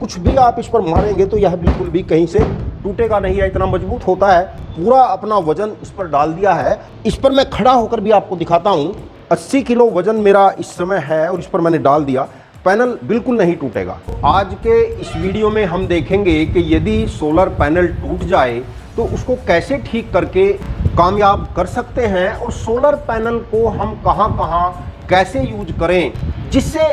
कुछ भी आप इस पर मारेंगे तो यह बिल्कुल भी कहीं से टूटेगा नहीं है, इतना मजबूत होता है। पूरा अपना वजन इस पर डाल दिया है। इस पर मैं खड़ा होकर भी आपको दिखाता हूँ। 80 किलो वजन मेरा इस समय है और इस पर मैंने डाल दिया। पैनल बिल्कुल नहीं टूटेगा। आज के इस वीडियो में हम देखेंगे कि यदि सोलर पैनल टूट जाए तो उसको कैसे ठीक करके कामयाब कर सकते हैं, और सोलर पैनल को हम कहां कैसे यूज करें जिससे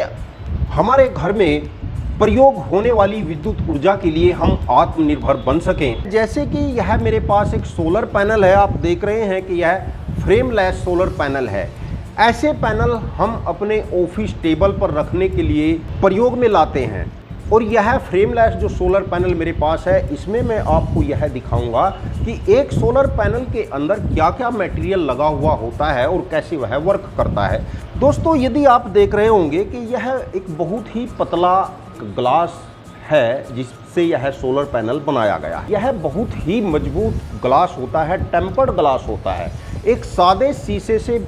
हमारे घर में प्रयोग होने वाली विद्युत ऊर्जा के लिए हम आत्मनिर्भर बन सकें। जैसे कि यह मेरे पास एक सोलर पैनल है, आप देख रहे हैं कि यह फ्रेमलेस सोलर पैनल है। ऐसे पैनल हम अपने ऑफिस टेबल पर रखने के लिए प्रयोग में लाते हैं, और यह फ्रेमलेस जो सोलर पैनल मेरे पास है, इसमें मैं आपको यह दिखाऊंगा कि एक सोलर पैनल के अंदर क्या क्या मटेरियल लगा हुआ होता है और कैसे वह वर्क करता है। दोस्तों, यदि आप देख रहे होंगे कि यह एक बहुत ही पतला ग्लास है जिससे यह सोलर पैनल बनाया गया है। यह बहुत ही मजबूत ग्लास होता है, टेम्पर्ड ग्लास होता है। एक सादे शीशे से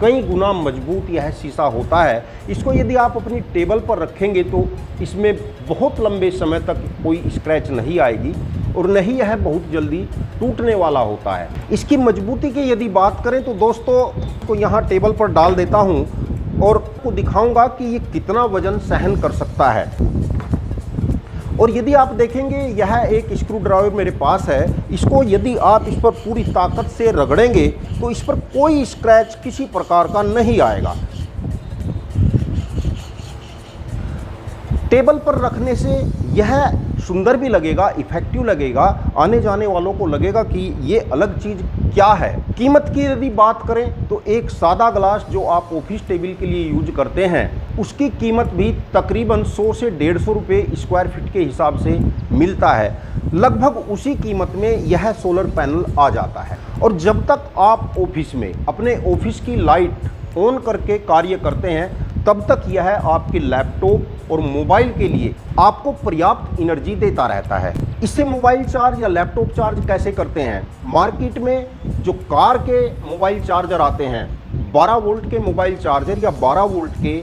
कई गुना मजबूत यह शीशा होता है। इसको यदि आप अपनी टेबल पर रखेंगे तो इसमें बहुत लंबे समय तक कोई स्क्रैच नहीं आएगी, और न ही यह बहुत jल्दी टूटने वाला होता है। इसकी मजबूती की यदि बात करें तो दोस्तों, को यहाँ टेबल पर डाल देता हूँ और आपको दिखाऊंगा कि ये कितना वजन सहन कर सकता है। और यदि आप देखेंगे, यह एक स्क्रू ड्राइवर मेरे पास है। इसको यदि आप इस पर पूरी ताकत से रगड़ेंगे तो इस पर कोई स्क्रैच किसी प्रकार का नहीं आएगा। टेबल पर रखने से यह सुंदर भी लगेगा, इफेक्टिव लगेगा। आने जाने वालों को लगेगा कि ये अलग चीज़ क्या है। कीमत की यदि बात करें तो एक सादा ग्लास जो आप ऑफिस टेबल के लिए यूज करते हैं, उसकी कीमत भी तकरीबन 100 से 150 रुपये स्क्वायर फीट के हिसाब से मिलता है। लगभग उसी कीमत में यह सोलर पैनल आ जाता है। और जब तक आप ऑफिस में अपने ऑफिस की लाइट ऑन करके कार्य करते हैं, तब तक यह आपके लैपटॉप और मोबाइल के लिए आपको पर्याप्त एनर्जी देता रहता है। इससे मोबाइल चार्ज या लैपटॉप चार्ज कैसे करते हैं? मार्केट में जो कार के मोबाइल चार्जर आते हैं, 12 वोल्ट के मोबाइल चार्जर या 12 वोल्ट के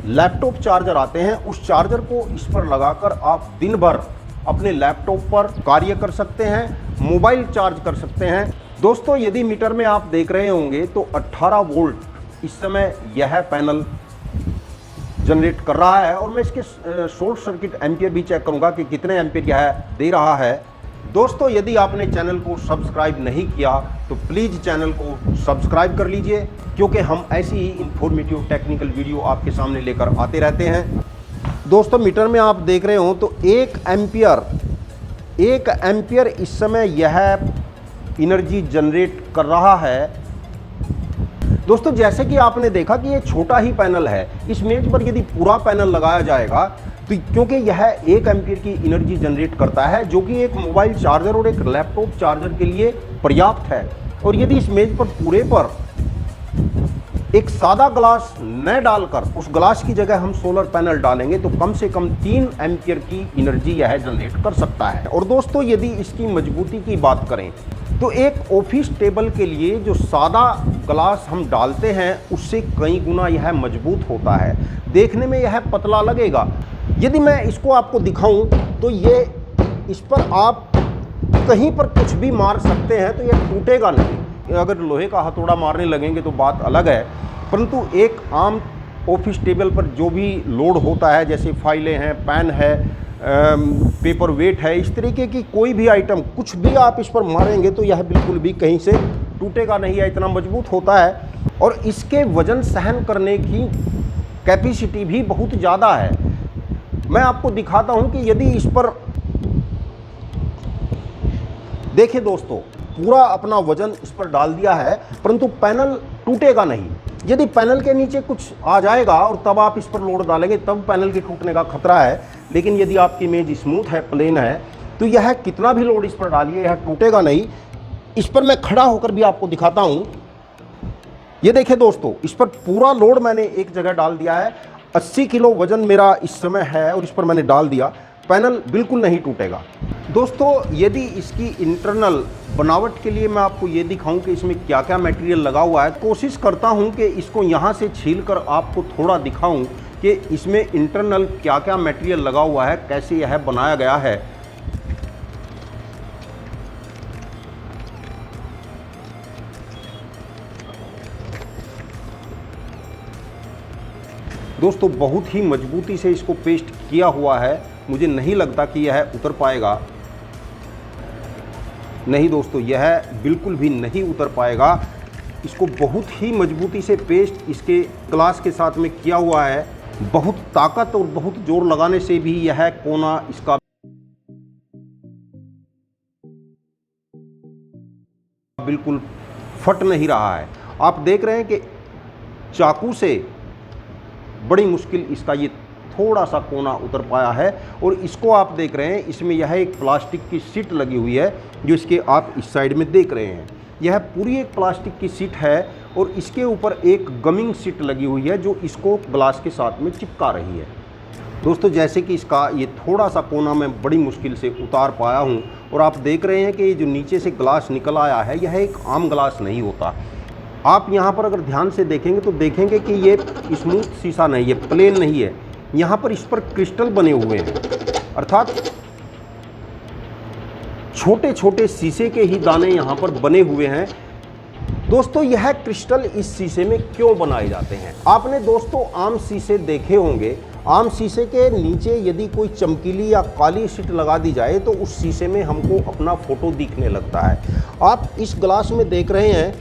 लैपटॉप चार्जर आते हैं, उस चार्जर को इस पर लगाकर आप दिन भर अपने लैपटॉप पर कार्य कर सकते हैं, मोबाइल चार्ज कर सकते हैं। दोस्तों, यदि मीटर में आप देख रहे होंगे तो 18 वोल्ट इस समय यह पैनल जनरेट कर रहा है, और मैं इसके शॉर्ट सर्किट एम्पियर भी चेक करूंगा कि कितने एम्पियर यह दे रहा है। दोस्तों, यदि आपने चैनल को सब्सक्राइब नहीं किया तो प्लीज़ चैनल को सब्सक्राइब कर लीजिए, क्योंकि हम ऐसी ही इंफॉर्मेटिव टेक्निकल वीडियो आपके सामने लेकर आते रहते हैं। दोस्तों, मीटर में आप देख रहे हो तो 1 एम्पियर इस समय यह एनर्जी जनरेट कर रहा है। दोस्तों, जैसे कि आपने देखा कि ये छोटा ही पैनल है, इस मेज पर यदि पूरा पैनल लगाया जाएगा तो क्योंकि यह 1 एम्पियर की एनर्जी जनरेट करता है, जो कि एक मोबाइल चार्जर और एक लैपटॉप चार्जर के लिए पर्याप्त है। और यदि इस मेज पर पूरे पर एक सादा ग्लास न डालकर उस ग्लास की जगह हम सोलर पैनल डालेंगे तो कम से कम 3 एम्पियर की एनर्जी यह जनरेट कर सकता है। और दोस्तों, यदि इसकी मजबूती की बात करें तो एक ऑफिस टेबल के लिए जो सादा ग्लास हम डालते हैं उससे कई गुना यह मजबूत होता है। देखने में यह पतला लगेगा। यदि मैं इसको आपको दिखाऊं तो ये इस पर आप कहीं पर कुछ भी मार सकते हैं तो यह टूटेगा नहीं। अगर लोहे का हथौड़ा मारने लगेंगे तो बात अलग है, परंतु एक आम ऑफिस टेबल पर जो भी लोड होता है, जैसे फाइलें हैं, पेन है, पेपर वेट है, इस तरीके की कोई भी आइटम कुछ भी आप इस पर मारेंगे तो यह बिल्कुल भी कहीं से टूटेगा नहीं है, इतना मजबूत होता है। और इसके वजन सहन करने की कैपेसिटी भी बहुत ज़्यादा है। मैं आपको दिखाता हूं कि यदि इस पर देखिए दोस्तों, पूरा अपना वजन इस पर डाल दिया है, परंतु पैनल टूटेगा नहीं। यदि पैनल के नीचे कुछ आ जाएगा और तब आप इस पर लोड डालेंगे तब पैनल के टूटने का खतरा है। लेकिन यदि आपकी इमेज स्मूथ है, प्लेन है, तो यह कितना भी लोड इस पर डालिए यह टूटेगा नहीं। इस पर मैं खड़ा होकर भी आपको दिखाता हूं। ये देखिए दोस्तों, इस पर पूरा लोड मैंने एक जगह डाल दिया है। 80 किलो वजन मेरा इस समय है और इस पर मैंने डाल दिया। पैनल बिल्कुल नहीं टूटेगा। दोस्तों, यदि इसकी इंटरनल बनावट के लिए मैं आपको ये दिखाऊं कि इसमें क्या क्या मटेरियल लगा हुआ है, कोशिश करता हूं कि इसको यहाँ से छील कर आपको थोड़ा दिखाऊं कि इसमें इंटरनल क्या क्या मटेरियल लगा हुआ है, कैसे यह बनाया गया है। दोस्तों बहुत ही मजबूती से इसको पेस्ट किया हुआ है, मुझे नहीं लगता कि यह उतर पाएगा। नहीं दोस्तों, यह बिल्कुल भी नहीं उतर पाएगा। इसको बहुत ही मजबूती से पेस्ट इसके ग्लास के साथ में किया हुआ है। बहुत ताकत और बहुत जोर लगाने से भी यह कोना इसका बिल्कुल फट नहीं रहा है। आप देख रहे हैं कि चाकू से बड़ी मुश्किल इसका ये थोड़ा सा कोना उतर पाया है। और इसको आप देख रहे हैं, इसमें यह एक प्लास्टिक की शीट लगी हुई है जो इसके आप इस साइड में देख रहे हैं। यह पूरी एक प्लास्टिक की शीट है और इसके ऊपर एक गमिंग शीट लगी हुई है जो इसको ग्लास के साथ में चिपका रही है। दोस्तों जैसे कि इसका ये थोड़ा सा कोना मैं बड़ी मुश्किल से उतार पाया हूँ। और आप देख रहे हैं कि ये जो नीचे से ग्लास निकल आया है, यह एक आम ग्लास नहीं होता। आप यहाँ पर अगर ध्यान से देखेंगे तो देखेंगे कि ये स्मूथ शीशा नहीं है, प्लेन नहीं है। यहाँ पर इस पर क्रिस्टल बने हुए हैं, अर्थात छोटे छोटे शीशे के ही दाने यहाँ पर बने हुए हैं। दोस्तों यह क्रिस्टल इस शीशे में क्यों बनाए जाते हैं? आपने दोस्तों आम शीशे देखे होंगे। आम शीशे के नीचे यदि कोई चमकीली या काली शीट लगा दी जाए तो उस शीशे में हमको अपना फोटो दिखने लगता है। आप इस ग्लास में देख रहे हैं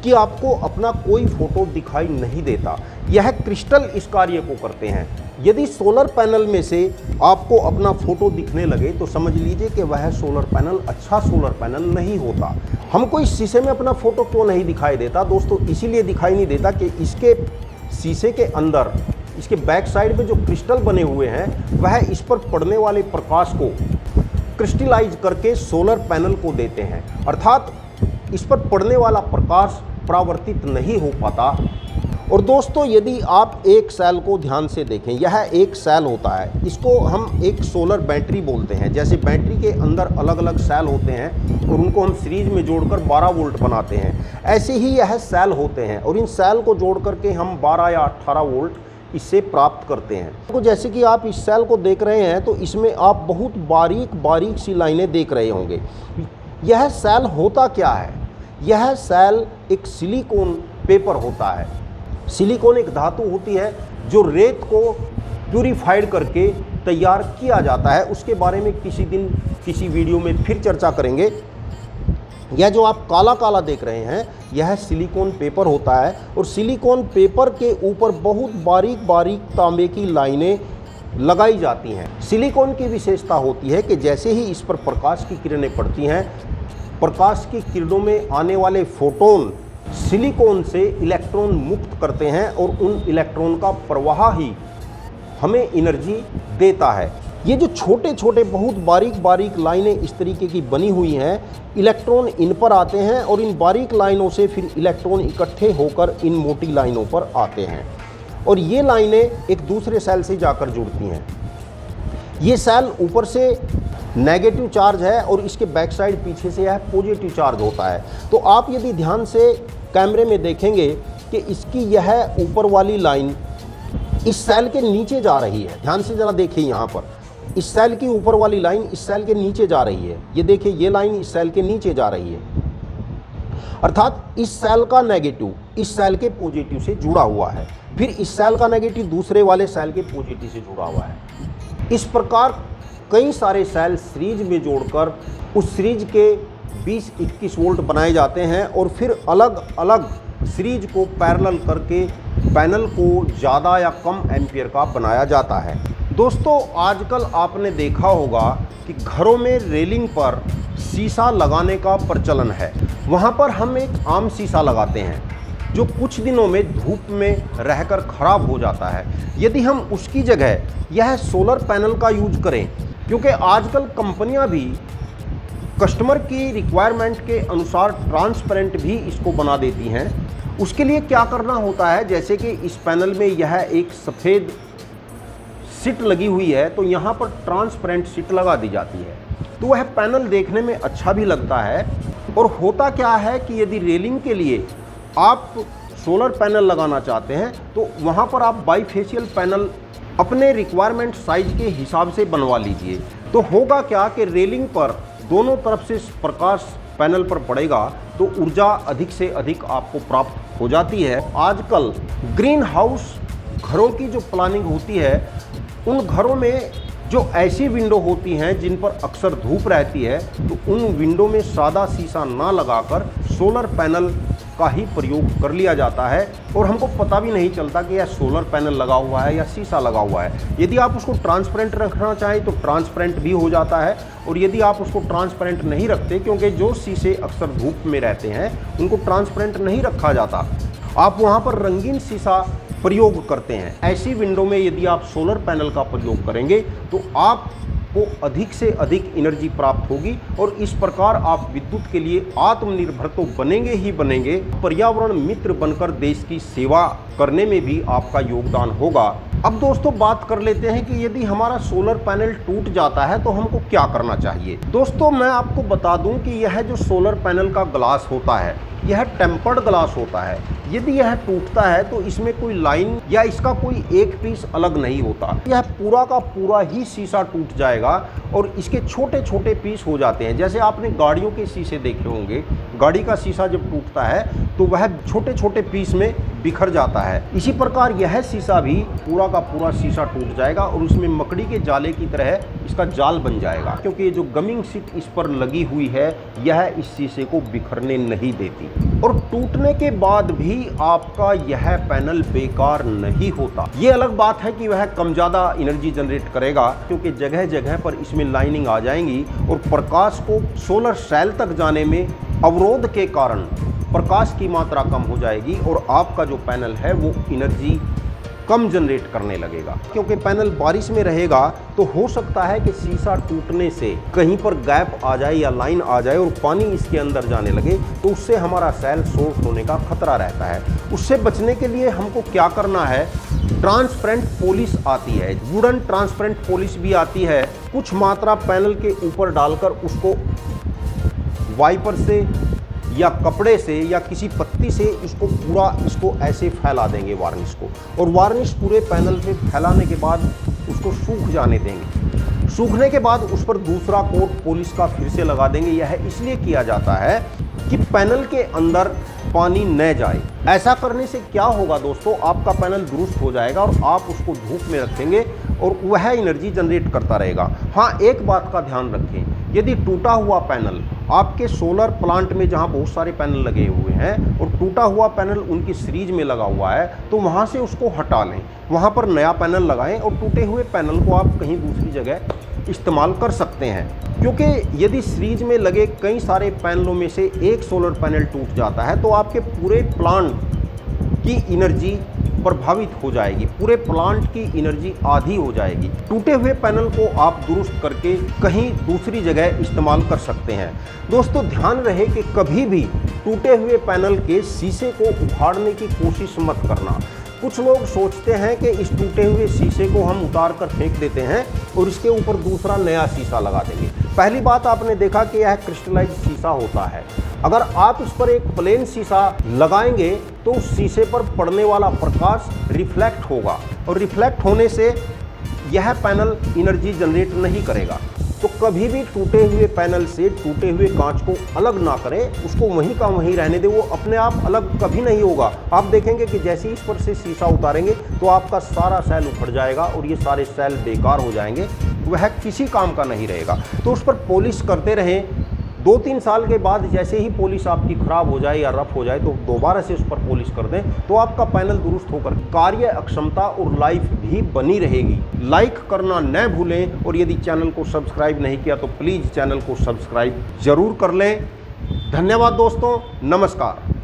कि आपको अपना कोई फोटो दिखाई नहीं देता। यह क्रिस्टल इस कार्य को करते हैं। यदि सोलर पैनल में से आपको अपना फोटो दिखने लगे तो समझ लीजिए कि वह सोलर पैनल अच्छा सोलर पैनल नहीं होता। हमको इस शीशे में अपना फोटो क्यों नहीं दिखाई देता? दोस्तों इसीलिए दिखाई नहीं देता कि इसके शीशे के अंदर, इसके बैक साइड में जो क्रिस्टल बने हुए हैं वह इस पर पड़ने वाले प्रकाश को क्रिस्टलाइज करके सोलर पैनल को देते हैं। अर्थात इस पर पड़ने वाला प्रकाश परावर्तित नहीं हो पाता। और दोस्तों यदि आप एक सेल को ध्यान से देखें, यह एक सेल होता है, इसको हम एक सोलर बैटरी बोलते हैं। जैसे बैटरी के अंदर अलग अलग सेल होते हैं और उनको हम सीरीज में जोड़कर 12 वोल्ट बनाते हैं, ऐसे ही यह सेल होते हैं और इन सेल को जोड़ करके हम 12 या 18 वोल्ट इससे प्राप्त करते हैं। तो जैसे कि आप इस सेल को देख रहे हैं तो इसमें आप बहुत बारीक बारीक सी लाइनें देख रहे होंगे। यह सेल होता क्या है? यह सेल एक सिलिकॉन पेपर होता है। सिलिकॉन एक धातु होती है जो रेत को प्यूरिफाइड करके तैयार किया जाता है। उसके बारे में किसी दिन किसी वीडियो में फिर चर्चा करेंगे। यह जो आप काला काला देख रहे हैं यह सिलिकॉन पेपर होता है और सिलिकॉन पेपर के ऊपर बहुत बारीक बारीक तांबे की लाइनें लगाई जाती हैं। सिलिकॉन की विशेषता होती है कि जैसे ही इस पर प्रकाश की किरणें पड़ती हैं, प्रकाश की किरणों में आने वाले फोटोन सिलिकॉन से इलेक्ट्रॉन मुक्त करते हैं और उन इलेक्ट्रॉन का प्रवाह ही हमें एनर्जी देता है। ये जो छोटे छोटे बहुत बारीक बारीक लाइनें इस तरीके की बनी हुई हैं, इलेक्ट्रॉन इन पर आते हैं और इन बारीक लाइनों से फिर इलेक्ट्रॉन इकट्ठे होकर इन मोटी लाइनों पर आते हैं और ये लाइनें एक दूसरे सेल से जाकर जुड़ती हैं। ये सेल ऊपर से नेगेटिव चार्ज है और इसके बैक साइड पीछे से यह पॉजिटिव चार्ज होता है। तो आप यदि ध्यान से कैमरे में देखेंगे कि इसकी यह ऊपर वाली लाइन इस सेल के नीचे जा रही है। ध्यान से ज़रा देखिए, यहाँ पर इस सेल की ऊपर वाली लाइन इस सेल के नीचे जा रही है। ये देखिए, ये लाइन इस सेल के नीचे जा रही है, अर्थात इस सेल का नेगेटिव इस सेल के पॉजिटिव से जुड़ा हुआ है, फिर इस सेल का नेगेटिव दूसरे वाले सेल के पॉजिटिव से जुड़ा हुआ है। इस प्रकार कई सारे सेल सीरीज में जोड़कर उस सीरीज के 20-21 वोल्ट बनाए जाते हैं और फिर अलग अलग सीरीज को पैरेलल करके पैनल को ज़्यादा या कम एम्पियर का बनाया जाता है। दोस्तों आजकल आपने देखा होगा कि घरों में रेलिंग पर शीशा लगाने का प्रचलन है। वहाँ पर हम एक आम शीशा लगाते हैं जो कुछ दिनों में धूप में रहकर ख़राब हो जाता है। यदि हम उसकी जगह यह सोलर पैनल का यूज करें, क्योंकि आजकल कंपनियां भी कस्टमर की रिक्वायरमेंट के अनुसार ट्रांसपेरेंट भी इसको बना देती हैं। उसके लिए क्या करना होता है, जैसे कि इस पैनल में यह एक सफ़ेद सीट लगी हुई है तो यहाँ पर ट्रांसपेरेंट सीट लगा दी जाती है, तो वह पैनल देखने में अच्छा भी लगता है। और होता क्या है कि यदि रेलिंग के लिए आप सोलर पैनल लगाना चाहते हैं तो वहाँ पर आप बाईफेशियल पैनल अपने रिक्वायरमेंट साइज के हिसाब से बनवा लीजिए। तो होगा क्या कि रेलिंग पर दोनों तरफ से प्रकाश पैनल पर पड़ेगा तो ऊर्जा अधिक से अधिक आपको प्राप्त हो जाती है। आजकल ग्रीन हाउस घरों की जो प्लानिंग होती है, उन घरों में जो ऐसी विंडो होती हैं जिन पर अक्सर धूप रहती है, तो उन विंडो में सादा शीशा ना लगाकर सोलर पैनल का ही प्रयोग कर लिया जाता है और हमको पता भी नहीं चलता कि यह सोलर पैनल लगा हुआ है या शीशा लगा हुआ है। यदि आप उसको ट्रांसपेरेंट रखना चाहें तो ट्रांसपेरेंट भी हो जाता है, और यदि आप उसको ट्रांसपेरेंट नहीं रखते, क्योंकि जो शीशे अक्सर धूप में रहते हैं उनको ट्रांसपेरेंट नहीं रखा जाता, आप वहाँ पर रंगीन शीशा प्रयोग करते हैं। ऐसी विंडो में यदि आप सोलर पैनल का प्रयोग करेंगे तो आपको अधिक से अधिक एनर्जी प्राप्त होगी और इस प्रकार आप विद्युत के लिए आत्मनिर्भर तो बनेंगे ही बनेंगे, पर्यावरण मित्र बनकर देश की सेवा करने में भी आपका योगदान होगा। अब दोस्तों बात कर लेते हैं कि यदि हमारा सोलर पैनल टूट जाता है तो हमको क्या करना चाहिए। दोस्तों मैं आपको बता दूं कि यह जो सोलर पैनल का ग्लास होता है, यह टेम्पर्ड ग्लास होता है। यदि यह टूटता है तो इसमें कोई लाइन या इसका कोई एक पीस अलग नहीं होता, यह पूरा का पूरा ही शीशा टूट जाएगा और इसके छोटे छोटे पीस हो जाते हैं। जैसे आपने गाड़ियों के शीशे देखे होंगे, गाड़ी का शीशा जब टूटता है तो वह छोटे छोटे पीस में बिखर जाता है। इसी प्रकार यह शीशा भी पूरा का पूरा शीशा टूट जाएगा और उसमें मकड़ी के जाले की तरह इसका जाल बन जाएगा, क्योंकि ये जो गमिंग शीट इस पर लगी हुई है यह इस शीशे को बिखरने नहीं देती। और टूटने के बाद भी आपका यह पैनल बेकार नहीं होता। ये अलग बात है कि वह कम ज़्यादा एनर्जी जनरेट करेगा, क्योंकि जगह जगह पर इसमें लाइनिंग आ जाएंगी और प्रकाश को सोलर सेल तक जाने में अवरोध के कारण प्रकाश की मात्रा कम हो जाएगी और आपका जो पैनल है वो एनर्जी कम जनरेट करने लगेगा। क्योंकि पैनल बारिश में रहेगा तो हो सकता है कि शीशा टूटने से कहीं पर गैप आ जाए या लाइन आ जाए और पानी इसके अंदर जाने लगे, तो उससे हमारा सेल शॉर्ट होने का खतरा रहता है। उससे बचने के लिए हमको क्या करना है, ट्रांसपेरेंट पॉलिश आती है, वुडन ट्रांसपेरेंट पॉलिश भी आती है। कुछ मात्रा पैनल के ऊपर डालकर उसको वाइपर से या कपड़े से या किसी पत्ती से इसको ऐसे फैला देंगे वार्निश को, और वार्निश पूरे पैनल पे फैलाने के बाद उसको सूख जाने देंगे। सूखने के बाद उस पर दूसरा कोट पॉलिश का फिर से लगा देंगे। यह इसलिए किया जाता है कि पैनल के अंदर पानी न जाए। ऐसा करने से क्या होगा दोस्तों, आपका पैनल दुरुस्त हो जाएगा और आप उसको धूप में रखेंगे और वह एनर्जी जनरेट करता रहेगा। हाँ, एक बात का ध्यान रखें, यदि टूटा हुआ पैनल आपके सोलर प्लांट में जहाँ बहुत सारे पैनल लगे हुए हैं और टूटा हुआ पैनल उनकी सीरीज में लगा हुआ है, तो वहाँ से उसको हटा लें, वहाँ पर नया पैनल लगाएं और टूटे हुए पैनल को आप कहीं दूसरी जगह इस्तेमाल कर सकते हैं। क्योंकि यदि सीरीज में लगे कई सारे पैनलों में से एक सोलर पैनल टूट जाता है तो आपके पूरे प्लांट की एनर्जी प्रभावित हो जाएगी, पूरे प्लांट की एनर्जी आधी हो जाएगी। टूटे हुए पैनल को आप दुरुस्त करके कहीं दूसरी जगह इस्तेमाल कर सकते हैं। दोस्तों ध्यान रहे कि कभी भी टूटे हुए पैनल के शीशे को उखाड़ने की कोशिश मत करना। कुछ लोग सोचते हैं कि इस टूटे हुए शीशे को हम उतार कर फेंक देते हैं और इसके ऊपर दूसरा नया शीशा लगा देंगे। पहली बात, आपने देखा कि यह क्रिस्टलाइज शीशा होता है। अगर आप इस पर एक प्लेन शीशा लगाएंगे तो उस शीशे पर पड़ने वाला प्रकाश रिफ्लेक्ट होगा और रिफ्लेक्ट होने से यह पैनल एनर्जी जनरेट नहीं करेगा। तो कभी भी टूटे हुए पैनल से टूटे हुए कांच को अलग ना करें, उसको वहीं का वहीं रहने दें, वो अपने आप अलग कभी नहीं होगा। आप देखेंगे कि जैसे ही इस पर से शीशा उतारेंगे तो आपका सारा सेल उखड़ जाएगा और ये सारे सेल बेकार हो जाएंगे, वह किसी काम का नहीं रहेगा। तो उस पर पॉलिश करते रहें। 2-3 साल के बाद जैसे ही पॉलिश आपकी ख़राब हो जाए या रफ हो जाए तो दोबारा से उस पर पॉलिश कर दें, तो आपका पैनल दुरुस्त होकर कार्य अक्षमता और लाइफ भी बनी रहेगी। लाइक करना न भूलें और यदि चैनल को सब्सक्राइब नहीं किया तो प्लीज़ चैनल को सब्सक्राइब ज़रूर कर लें। धन्यवाद दोस्तों, नमस्कार।